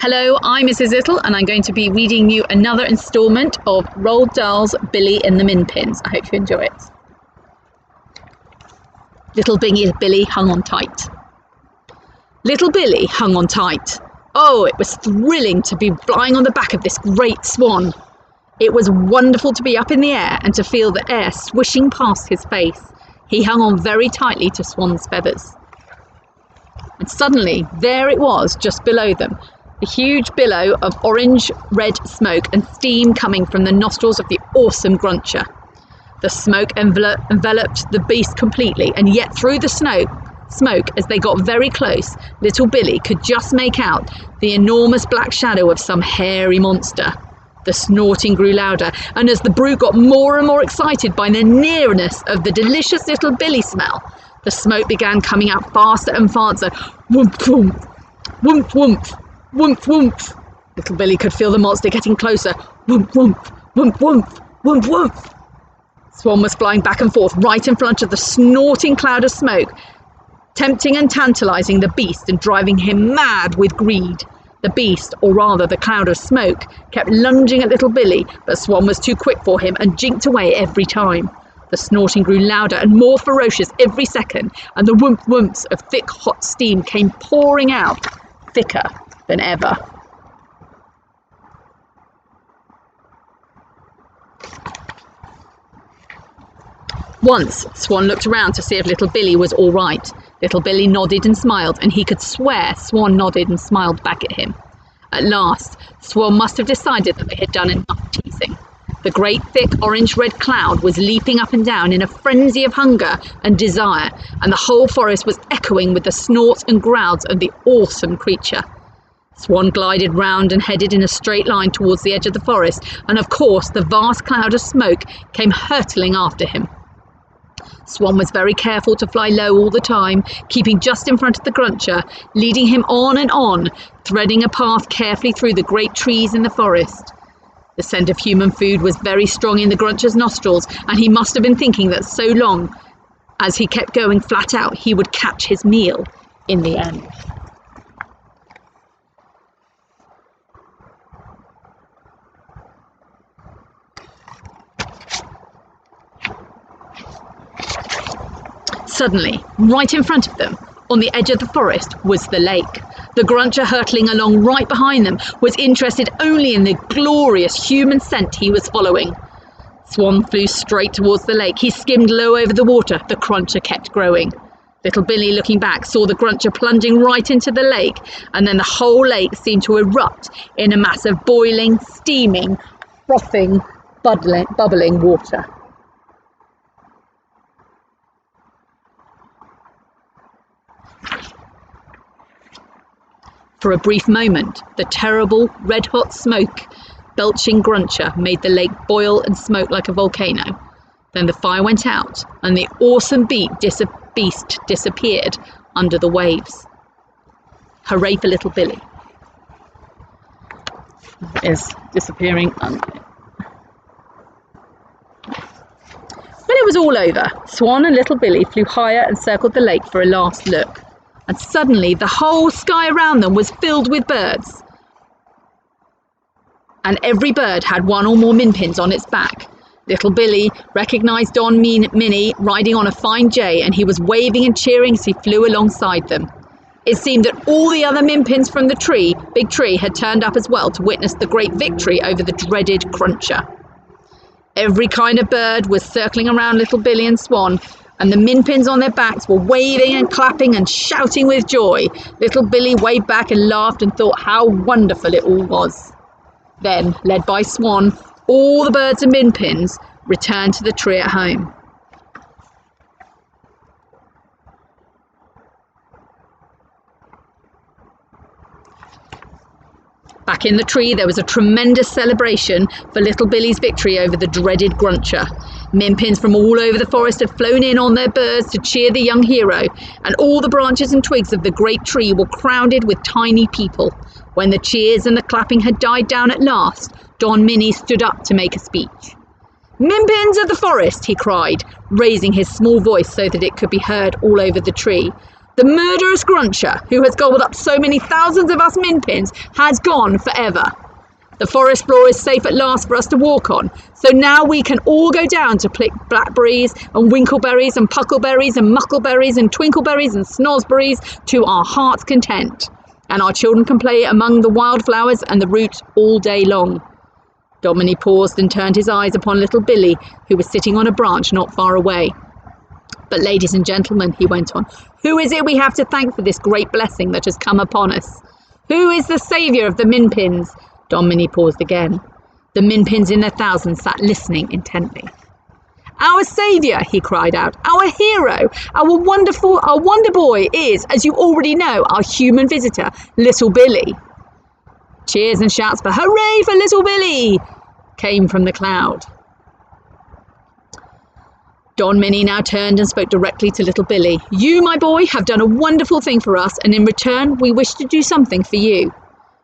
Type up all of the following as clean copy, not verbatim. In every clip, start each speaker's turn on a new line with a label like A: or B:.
A: Hello, I'm Mrs. Lytle and I'm going to be reading you another instalment of Roald Dahl's Billy and the Minpins. I hope you enjoy it. Little Billy hung on tight. Little Billy hung on tight. Oh, it was thrilling to be flying on the back of this great swan. It was wonderful to be up in the air and to feel the air swishing past his face. He hung on very tightly to Swan's feathers. And suddenly, there it was just below them. A huge billow of orange-red smoke and steam coming from the nostrils of the awesome Gruncher. The smoke enveloped the beast completely, and yet through the smoke, as they got very close, little Billy could just make out the enormous black shadow of some hairy monster. The snorting grew louder, and as the brute got more and more excited by the nearness of the delicious little Billy smell, the smoke began coming out faster and faster. Whoomp, whoomp, whoomp, whoomp. Whoomph, whoomph. Little Billy could feel the monster getting closer. Whoomp, whoomp, whoomp, whoomp, whoomp, whoomp. Swan was flying back and forth right in front of the snorting cloud of smoke, tempting and tantalizing the beast and driving him mad with greed. The beast, or rather the cloud of smoke, kept lunging at little Billy, but Swan was too quick for him and jinked away every time. The snorting grew louder and more ferocious every second, and the whoomp whoomps of thick hot steam came pouring out, thicker than ever. Once, Swan looked around to see if little Billy was all right. Little Billy nodded and smiled, and he could swear Swan nodded and smiled back at him. At last, Swan must have decided that they had done enough teasing. The great thick orange-red cloud was leaping up and down in a frenzy of hunger and desire, and the whole forest was echoing with the snorts and growls of the awesome creature. Swan glided round and headed in a straight line towards the edge of the forest, and of course the vast cloud of smoke came hurtling after him. Swan was very careful to fly low all the time, keeping just in front of the Gruncher, leading him on and on, threading a path carefully through the great trees in the forest. The scent of human food was very strong in the Gruncher's nostrils, and he must have been thinking that so long as he kept going flat out, he would catch his meal in the end. Suddenly, right in front of them, on the edge of the forest, was the lake. The Gruncher, hurtling along right behind them, was interested only in the glorious human scent he was following. Swan flew straight towards the lake. He skimmed low over the water. The Gruncher kept growing. Little Billy, looking back, saw the Gruncher plunging right into the lake, and then the whole lake seemed to erupt in a mass of boiling, steaming, frothing, bubbling water. For a brief moment, the terrible, red-hot smoke belching Gruncher made the lake boil and smoke like a volcano. Then the fire went out, and the awesome beast disappeared under the waves. Hooray for little Billy. Is disappearing under it. When it was all over, Swan and little Billy flew higher and circled the lake for a last look. And suddenly the whole sky around them was filled with birds. And every bird had one or more Minpins on its back. Little Billy recognised Don Minnie riding on a fine jay, and he was waving and cheering as he flew alongside them. It seemed that all the other Minpins from the big tree, had turned up as well to witness the great victory over the dreaded Gruncher. Every kind of bird was circling around little Billy and Swan, and the Minpins on their backs were waving and clapping and shouting with joy. Little Billy waved back and laughed and thought how wonderful it all was. Then, led by Swan, all the birds and Minpins returned to the tree at home. Back in the tree, there was a tremendous celebration for little Billy's victory over the dreaded Gruncher. Minpins from all over the forest had flown in on their birds to cheer the young hero, and all the branches and twigs of the great tree were crowded with tiny people. When the cheers and the clapping had died down at last, Don Minnie stood up to make a speech. "Minpins of the forest," he cried, raising his small voice so that it could be heard all over the tree. The murderous Gruncher, who has gobbled up so many thousands of us Minpins, has gone forever. The forest floor is safe at last for us to walk on, so now we can all go down to pick blackberries and winkleberries and puckleberries and muckleberries and twinkleberries and snosberries to our heart's content, and our children can play among the wildflowers and the roots all day long. Dominy paused and turned his eyes upon little Billy, who was sitting on a branch not far away. But ladies and gentlemen, he went on, who is it we have to thank for this great blessing that has come upon us? Who is the saviour of the Minpins? Dominy paused again. The Minpins in their thousands sat listening intently. Our saviour, he cried out, our hero, our wonder boy is, as you already know, our human visitor, little Billy. Cheers and shouts for hooray for little Billy came from the crowd. Dominy now turned and spoke directly to little Billy. You, my boy, have done a wonderful thing for us, and in return we wish to do something for you.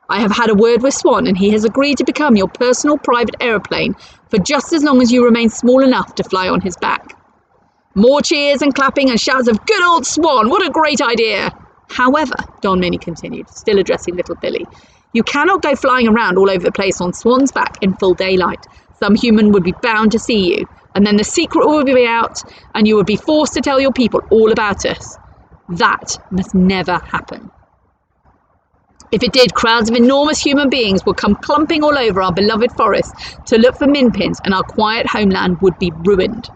A: I have had a word with Swan, and he has agreed to become your personal private aeroplane for just as long as you remain small enough to fly on his back. More cheers and clapping and shouts of good old Swan, what a great idea! However, Dominy continued, still addressing little Billy, you cannot go flying around all over the place on Swan's back in full daylight. Some human would be bound to see you, and then the secret would be out, and you would be forced to tell your people all about us. That must never happen. If it did, crowds of enormous human beings would come clumping all over our beloved forest to look for Minpins, and our quiet homeland would be ruined.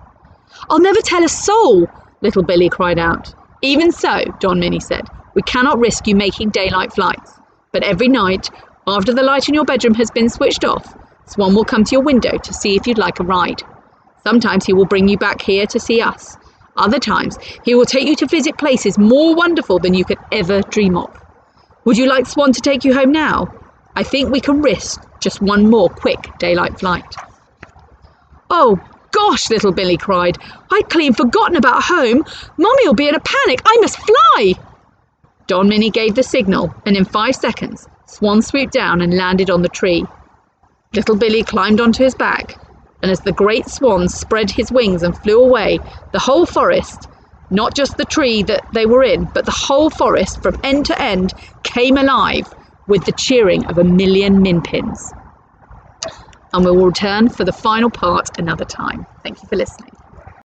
A: I'll never tell a soul, little Billy cried out. Even so, Dominy said, we cannot risk you making daylight flights. But every night, after the light in your bedroom has been switched off, Swan will come to your window to see if you'd like a ride. Sometimes he will bring you back here to see us. Other times, he will take you to visit places more wonderful than you could ever dream of. Would you like Swan to take you home now? I think we can risk just one more quick daylight flight. Oh, gosh, little Billy cried. I'd clean forgotten about home. Mummy will be in a panic. I must fly. Dominy gave the signal, and in 5 seconds, Swan swooped down and landed on the tree. Little Billy climbed onto his back, and as the great Swan spread his wings and flew away, the whole forest, not just the tree that they were in, but the whole forest from end to end came alive with the cheering of 1,000,000 Minpins. And we will return for the final part another time. Thank you for listening.